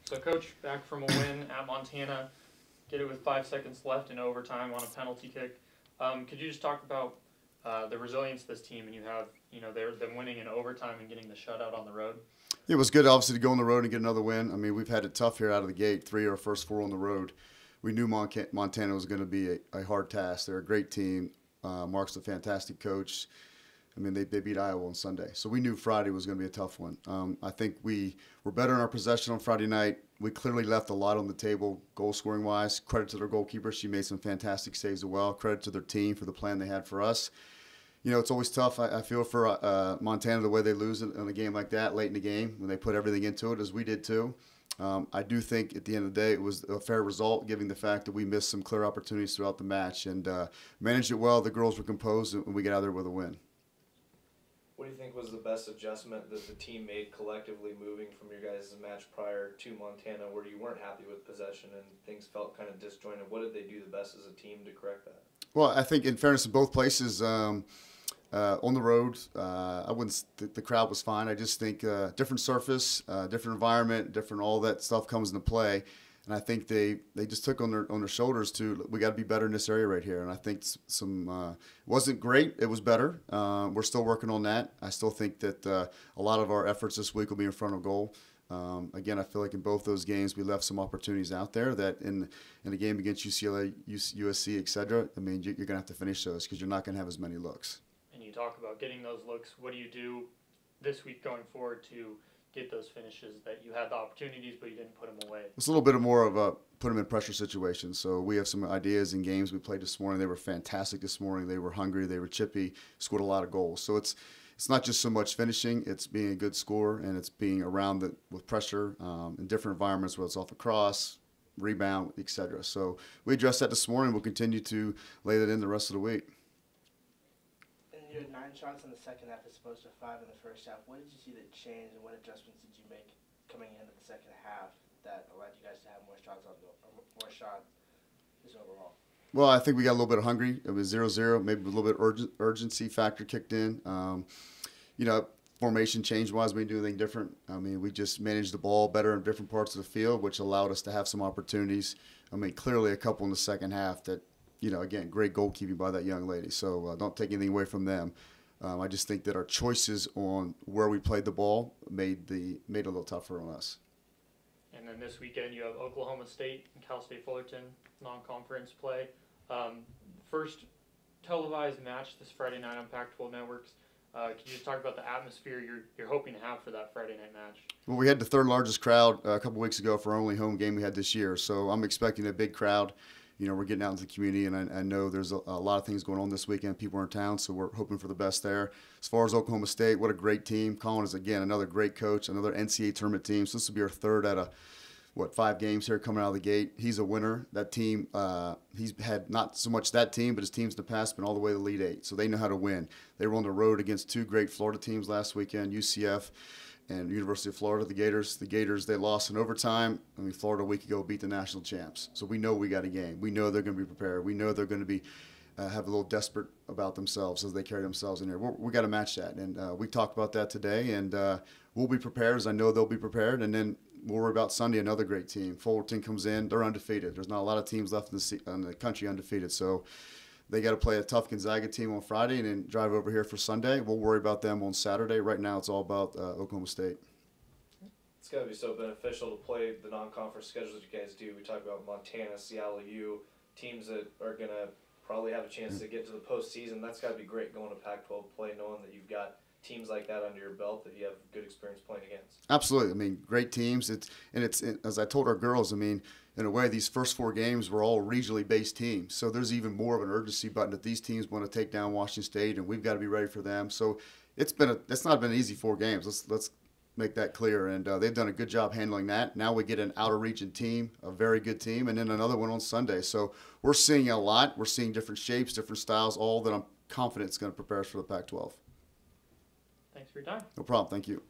So, Coach, back from a win at Montana, get it with 5 seconds left in overtime on a penalty kick. Could you just talk about the resilience of this team, and you have, them winning in overtime and getting the shutout on the road? It was good, obviously, to go on the road and get another win. I mean, we've had it tough here out of the gate, 3 of our first 4 on the road. We knew Montana was going to be a hard task. They're a great team. Mark's a fantastic coach. I mean, they beat Iowa on Sunday. So we knew Friday was going to be a tough one. I think we were better in our possession on Friday night. We clearly left a lot on the table goal-scoring-wise. Credit to their goalkeeper. She made some fantastic saves as well. Credit to their team for the plan they had for us. It's always tough, I feel, for Montana, the way they lose in a game like that late in the game when they put everything into it, as we did too. I do think at the end of the day it was a fair result, given the fact that we missed some clear opportunities throughout the match and managed it well. The girls were composed, and we got out there with a win. What do you think was the best adjustment that the team made collectively moving from your guys' match prior to Montana, where you weren't happy with possession and things felt kind of disjointed? What did they do the best as a team to correct that? Well, I think in fairness to both places, on the road, I wouldn't. The crowd was fine. I just think different surface, different environment, different all that stuff comes into play, and I think they just took on their shoulders to, we got to be better in this area right here. And I think some wasn't great. It was better. We're still working on that. I still think that a lot of our efforts this week will be in front of goal. Again, I feel like in both those games we left some opportunities out there that in a game against UCLA, USC, etc. I mean, you're going to have to finish those because you're not going to have as many looks. And you talk about getting those looks. What do you do this week going forward to get those finishes that you had the opportunities but you didn't put them away? It's a little bit more of a put them in pressure situations. So we have some ideas in games we played this morning. They were fantastic this morning. They were hungry. They were chippy. Scored a lot of goals. So it's not just so much finishing. It's being a good scorer, and it's being around it with pressure in different environments, whether it's off a cross, rebound, etc. So we addressed that this morning. We'll continue to lay that in the rest of the week. You had 9 shots in the second half as opposed to 5 in the first half. What did you see that changed, and what adjustments did you make coming into the second half that allowed you guys to have more shots just overall? Well, I think we got a little bit hungry. It was 0-0, maybe a little bit urgency factor kicked in. Formation change-wise, we didn't do anything different. I mean, we just managed the ball better in different parts of the field, which allowed us to have some opportunities. I mean, clearly a couple in the second half that, again, great goalkeeping by that young lady. So don't take anything away from them. I just think that our choices on where we played the ball made it a little tougher on us. And then this weekend you have Oklahoma State and Cal State Fullerton non-conference play. First televised match this Friday night on Pac-12 networks. Can you just talk about the atmosphere you're hoping to have for that Friday night match? Well, we had the 3rd largest crowd a couple weeks ago for our only home game we had this year, so I'm expecting a big crowd. We're getting out into the community, and I know there's a lot of things going on this weekend. People are in town, so we're hoping for the best there. As far as Oklahoma State, what a great team. Colin is, again, another great coach, another NCAA tournament team. So this will be our 3rd out of, 5 games here coming out of the gate. He's a winner. That team, he's had not so much that team, but his teams in the past been all the way to the Elite 8, so they know how to win. They were on the road against 2 great Florida teams last weekend, UCF and University of Florida, the Gators. The Gators, they lost in overtime. I mean, Florida a week ago beat the national champs. So we know we got a game. We know they're going to be prepared. We know they're going to be have a little desperate about themselves as they carry themselves in there. We got to match that. And we talked about that today, and we'll be prepared, as I know they'll be prepared. And then we'll worry about Sunday, another great team. Fullerton comes in. They're undefeated. There's not a lot of teams left in the country undefeated. So they got to play a tough Gonzaga team on Friday and then drive over here for Sunday. We'll worry about them on Saturday. Right now it's all about Oklahoma State. It's got to be so beneficial to play the non-conference schedules you guys do. We talk about Montana, Seattle U, teams that are going to probably have a chance to get to the postseason. That's got to be great going to Pac-12 play, knowing that you've got teams like that under your belt that you have good experience playing against. Absolutely. I mean, great teams. It's as I told our girls, I mean, in a way, these first 4 games were all regionally based teams. So there's even more of an urgency button that these teams want to take down Washington State, and we've got to be ready for them. So it's not been an easy 4 games. Let's make that clear. And they've done a good job handling that. Now we get an outer region team, a very good team, and then another one on Sunday. So we're seeing a lot. We're seeing different shapes, different styles, all that I'm confident is going to prepare us for the Pac-12. Thanks for your time. No problem. Thank you.